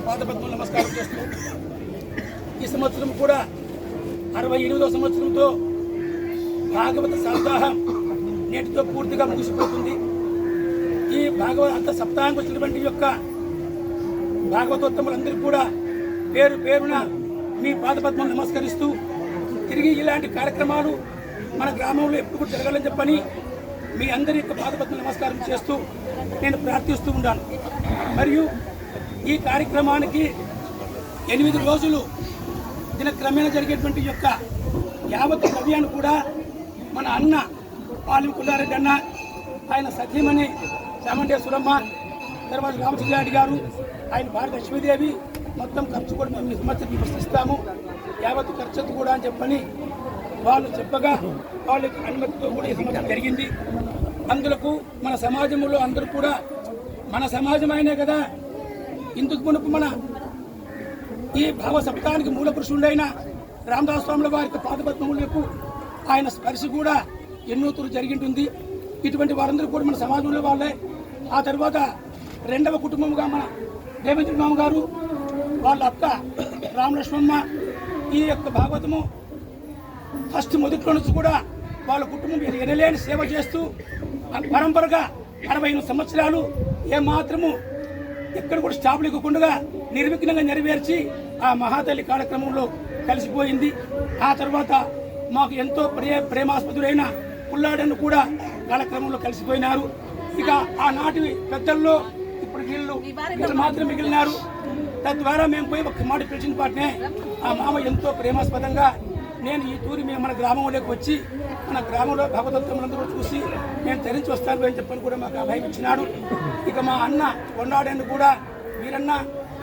పాదపద్మం నమస్కారం చేస్తూ ఈ సంవత్సరం కూడా 68వ సంవత్సరంతో భాగవత సప్తాహం నేటితో పూర్తిగా ముగిసిపోతుంది. ఈ భాగవత సప్తాహానికి వచ్చినటువంటి యొక్క భాగవతోత్తములందరికీ కూడా పేరు పేరున మీ పాదపద్మం నమస్కరిస్తూ తిరిగి ఇలాంటి కార్యక్రమాలు మన గ్రామంలో ఎప్పుడు జరగాలని చెప్పని మీ అందరి యొక్క పాదపద్మం నమస్కారం చేస్తూ నేను ప్రార్థిస్తూ ఉన్నాను. మరియు ఈ కార్యక్రమానికి 8 రోజులు దినక్రమేణా జరిగేటువంటి యొక్క యావత్ ద్రవ్యాన్ని కూడా మన అన్న పాలెం కుల్లారెడ్డి అన్న, ఆయన సతీమణి చామండేశ్వరమ్మ, తర్వాత రామచంద్రారెడ్డి గారు, ఆయన భార్య లక్ష్మీదేవి మొత్తం ఖర్చు కూడా మేము ఈ సంవత్సరం విమర్శిస్తాము, యావత్ ఖర్చు కూడా అని చెప్పని వాళ్ళు చెప్పగా వాళ్ళ అనుమతితో కూడా ఈ సంవత్సరం జరిగింది. అందులకు మన సమాజంలో అందరూ కూడా మన సమాజం అయినే కదా, ఇందుకు మునుపు మన ఈ భావ సప్తాహానికి మూల పురుషుడైన రామదాస్ స్వాముల వారికి పాదపద్మములకు ఆయన స్పర్శ కూడా ఎన్నో తూరు జరిగింటుంది. ఇటువంటి వారందరూ కూడా మన సమాజంలో వాళ్ళే. ఆ తర్వాత రెండవ కుటుంబంగా మన దేవేంద్ర మామ గారు, వాళ్ళ అక్క రామలక్ష్మమ్మ ఈ యొక్క భాగవతము ఫస్ట్ మొదట్లో నుంచి కూడా వాళ్ళ కుటుంబం ఎనలేని సేవ చేస్తూ పరంపరగా 68 సంవత్సరాలు ఏమాత్రము ఎక్కడ కూడా స్టాపులు ఇవ్వకుండా నిర్విఘ్నంగా నెరవేర్చి ఆ మహాతల్లి కార్యక్రమంలో కలిసిపోయింది. ఆ తర్వాత మాకు ఎంతో ప్రేమాస్పదుడైన పుల్లాడను కూడా కార్యక్రమంలో కలిసిపోయినారు. ఇక ఆనాటి పెద్దల్లో ఇప్పుడు వీళ్ళు మాత్రం మిగిలినారు. తద్వారా మేము పోయి ఒక మాట పిలిచిన పాటనే ఆ మామ ఎంతో ప్రేమాస్పదంగా నేను ఈ తూరి మేము మన గ్రామంలోకి వచ్చి మన గ్రామంలో భగవతత్వములందరూ చూసి నేను తెరించి వస్తాను అని చెప్పని కూడా మాకు అభయం ఇచ్చినాడు. ఇక మా అన్న కొండాడని కూడా వీరన్న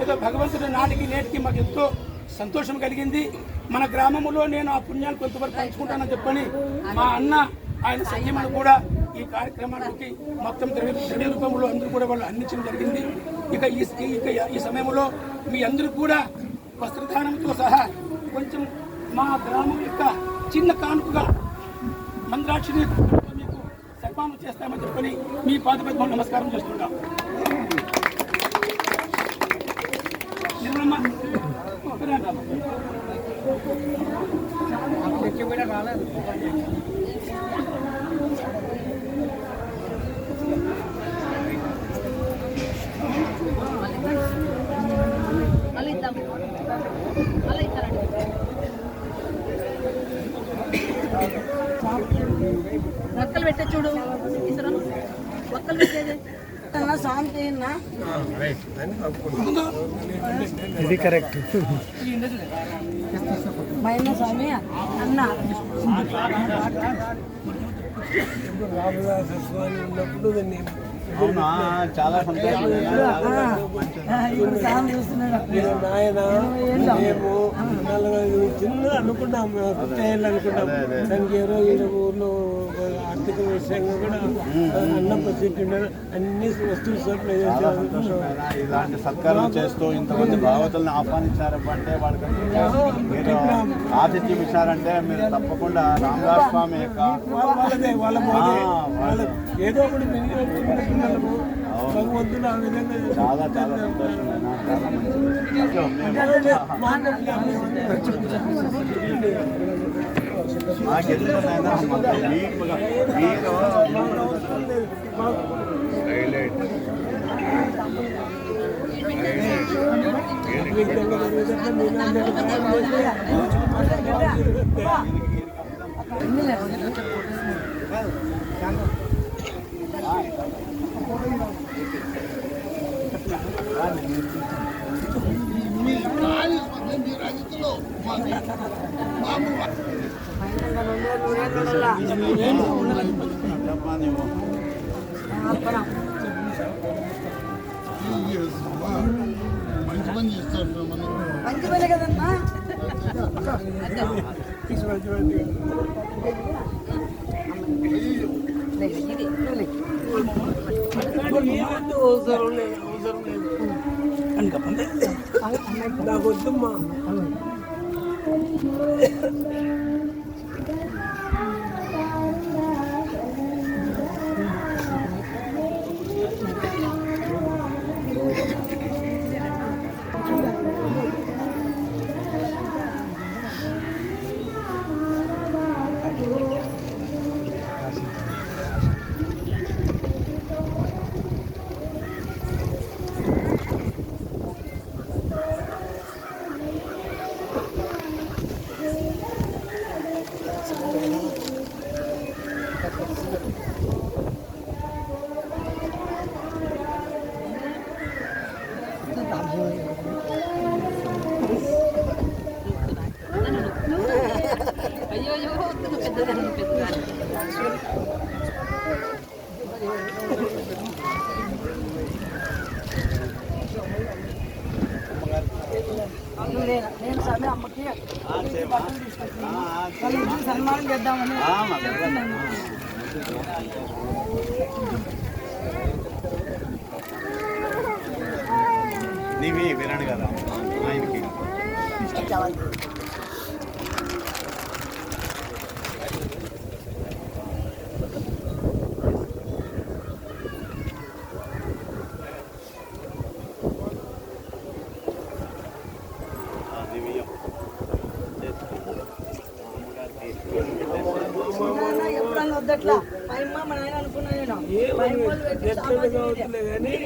ఏదో భగవంతుడి నాటికి నేటికి మాకు ఎంతో సంతోషం కలిగింది. మన గ్రామంలో నేను ఆ పుణ్యాన్ని కొంతవరకు పంచుకుంటానని చెప్పని మా అన్న ఆయన సంయమను కూడా ఈ కార్యక్రమానికి మొత్తం ద్రవ్య రూపంలో అందరూ కూడా వాళ్ళు అందించడం జరిగింది. ఇక ఈ సమయంలో మీ అందరూ కూడా వస్త్రదానంతో సహా కొంచెం మా గ్రామం యొక్క చిన్న కానుకగా మంత్రాక్షిని మీకు సన్మానం చేస్తామని చెప్పని మీ పాదపద్మం నమస్కారం చేస్తున్నాం. ఒక్కలు పెట్టే చూడు, ఒక్కలు పెట్టేది ఇది కరెక్ట్. మైన స్వామి అన్న రామదాస స్వామి ఉన్నప్పుడు అవునా, చాలా సంతోషం. నాయన మేము 4 చిన్న అనుకున్నాం, చేయాలనుకున్నాం. దానికి ఏ రోజు ఊర్లో ఆర్థిక విషయంగా కూడా అన్నం ప్రసిద్ధి అన్ని వస్తువులు సప్లై చేశారు. ఇలాంటి సత్కారం చేస్తూ ఇంతమంది భాగవతులను ఆహ్వానించారంటే వాళ్ళకి మీరు ఆతిథ్యం ఇచ్చారంటే మీరు తప్పకుండా రామదాస్ స్వామి యొక్క ఏదో ఒకటి భగవంతుడు ఆ విధంగా చాలా చాలా సంతోషమైన చాలా మంచి పని కదన్నా. నాకు వద్దమ్మా. నేను స్వామి అమ్మకి బట్టలు తీసుకొచ్చాను. వాళ్ళు ఇంటికి సన్మానం చేద్దామని చెప్తున్నాను. నీవి వినండి కదా ఆయనకి ఎప్పుడన్నా వద్దట్లా మా అమ్మ మా నాయన అనుకున్నాను నేను. మా అమ్మ వాళ్ళు పెట్టి సామాజిక మీడియా.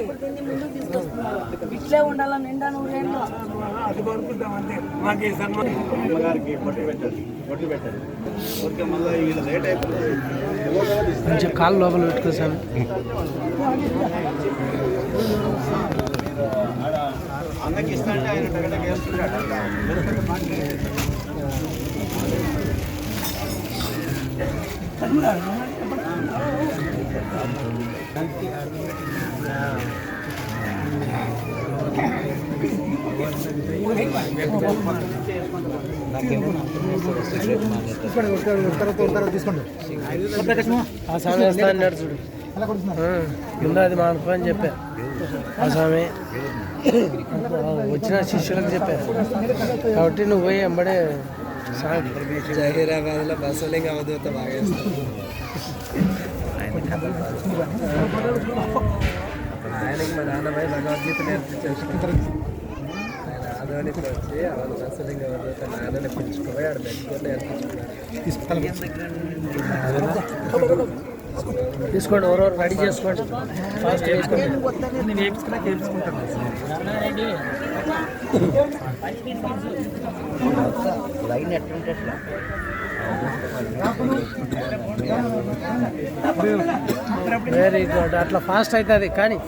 ఇప్పుడు దీన్ని ముందుకు తీసుకొస్తున్నారు. ఇట్లే ఉండాలా నిండా నూరేళ్ళు. అది అనుకుంటాం అంతే. మాకు ఈ సన్మానం అమ్మగారికి బొట్టు పెట్టాలి ఓకే మళ్ళీ వీళ్ళు లేట్ అయిపోతుంది కొంచెం కాళ్ళు లోపల పెట్టుకో స్వామి. అన్నకి ఇస్తా అంటే ఆయన టగటగ వేసుకుంటాడు ఆ స్వామి వస్తా అన్నాడు చూడు. ముందు అది మా అనుకో అని చెప్పా. ఆ స్వామి వచ్చిన శిష్యులకు చెప్పా కాబట్టి నువ్వు పోయి ఎంబడే జహీరాబాద్లో బస్సులింగ్ అవధూత బాగా ఆయనకి మా నాన్నపై భగవద్గీత నేర్పించేసుకుంటారు. ఆయన ఆదోనికి వచ్చి వాళ్ళ బస్సులింగ్ అవధూత నాన్నని పిలుచుకుపోయి ఆడ పెట్టుకొని నేర్పించుకున్నాను. తీసుకోండి, ఎవరెవరు రెడీ చేసుకోండి. ఫాస్ట్ వేసుకోండి. Very good. అట్లా ఫాస్ట్ అవుతుంది కానీ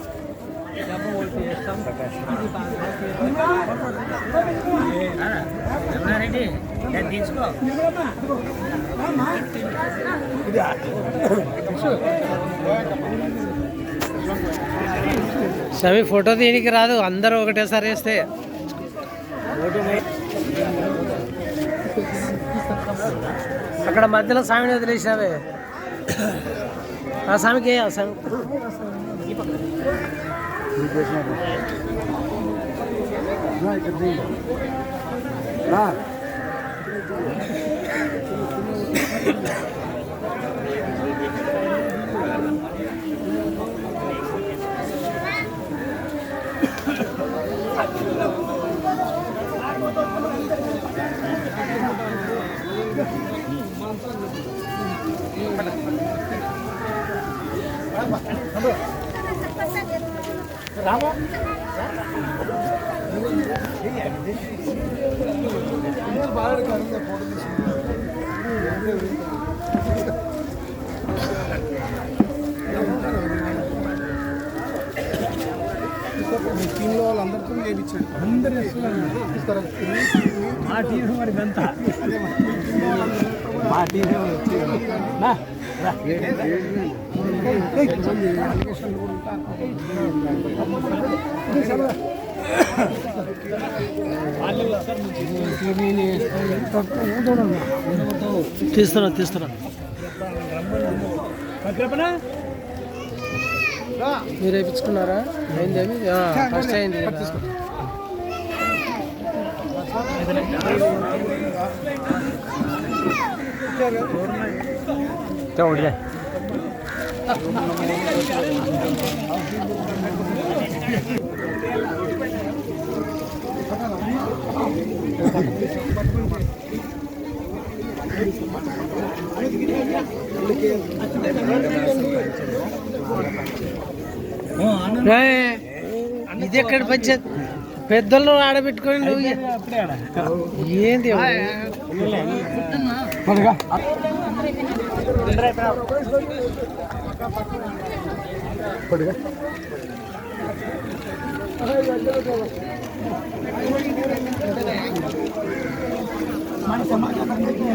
స్వామి ఫోటో తీయడానికి రాదు, అందరూ ఒకటేసారి వేస్తే. అక్కడ మధ్యలో స్వామిని వదిలేసావే. ఆ స్వామికి ఆ స్వామి రామో టీంలో వాళ్ళందరితో చేయించాడు. అందరూ మా టీం మరి ఇదంతా మా టీం తీస్తున్నా మీరు వేయించుకున్నారా? అయింది అవి ఫస్ట్ అయింది కదా. ఒకటిలే ఇది ఎక్కడ పంచాయత్ పెద్దలు ఆడబెట్టుకొని నువ్వు ఏంది మన సమాజానికి